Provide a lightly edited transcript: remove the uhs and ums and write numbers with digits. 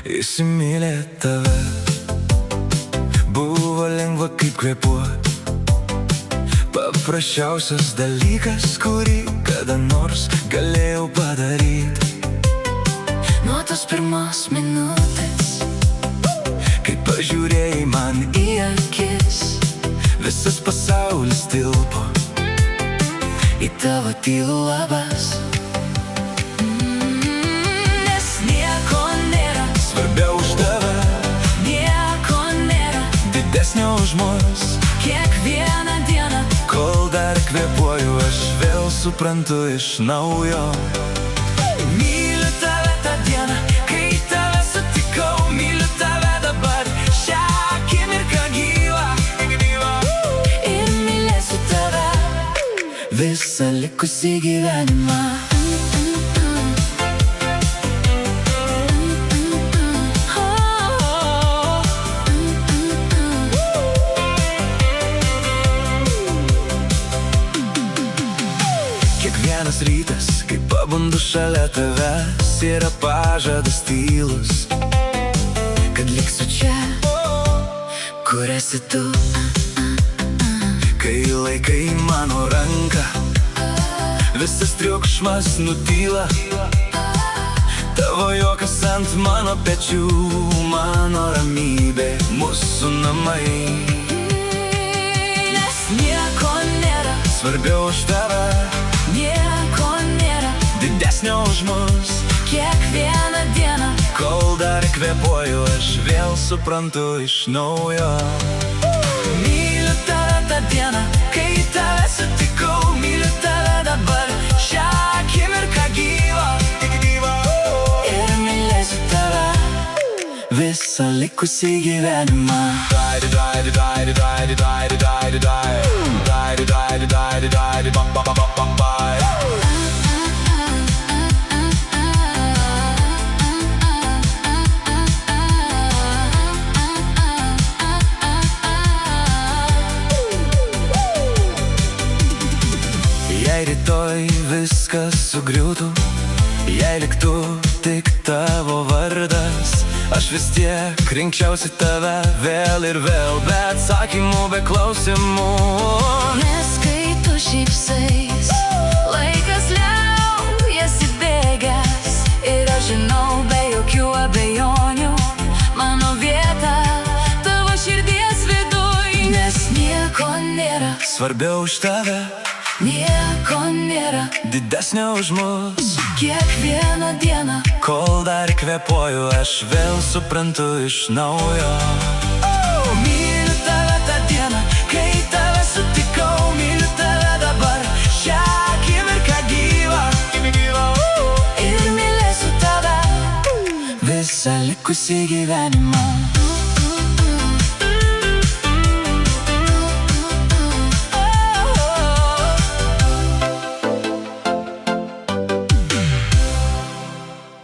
Įsimylėt tave buvo lengva kaip kvėpuot. Paprasčiausias dalykas, kurį kada nors galėjau padaryti. Nuo tos pirmos minutės, kai pažiūrėjai man į akis, visas pasaulis tilpo į tavo tylų labas. Nes nieko nėra svarbiau už tave, nieko nėra didesnio už mus. Kiekvieną dieną, Kol dar kvėpuoju, aš vėl suprantu iš naujo. myliu tave tą dieną, kai tave sutikau. Myliu tave dabar, šią akimirką gyvą. Ir mylėsiu tave visą likusį gyvenimą. Kiekvienas rytas, kai pabundu šalia tavęs, yra pažadas tylus, Kad liksiu čia, kur esi tu. kai laikai mano ranką, visas triukšmas nutyla. Tavo juokas ant mano pečių, mano ramybė, mūsų namai. Nes nieko nėra Svarbiau už tave, nieko nėra didesnio už mus. Kiekvieną dieną, Kol dar kvėpuoju, aš vėl suprantu iš naujo. myliu tave tą dieną, kai tave sutikau. Myliu tave dabar, šią akimirką gyvą. Ir mylėsiu tave visą likusį gyvenimą. Jei rytoj viskas sugriūtų, jei liktų tik tavo vardas, aš vis tiek rinkčiausi tave vėl ir vėl, be atsakymų, be klausimų. Nes kai tu šypsais, laikas liaujasi bėgęs. Ir aš žinau be jokių abejonių mano vietą tavo širdies viduj. Nes nieko nėra Svarbiau už tave, nieko nėra didesnio už mus. Kiekvieną dieną, Kol dar kvėpuoju, aš vėl suprantu iš naujo. myliu tave tą dieną, kai tave sutikau. Myliu tave dabar, šią akimirką gyvą. Ir mylėsiu tave visą likusį gyvenimą.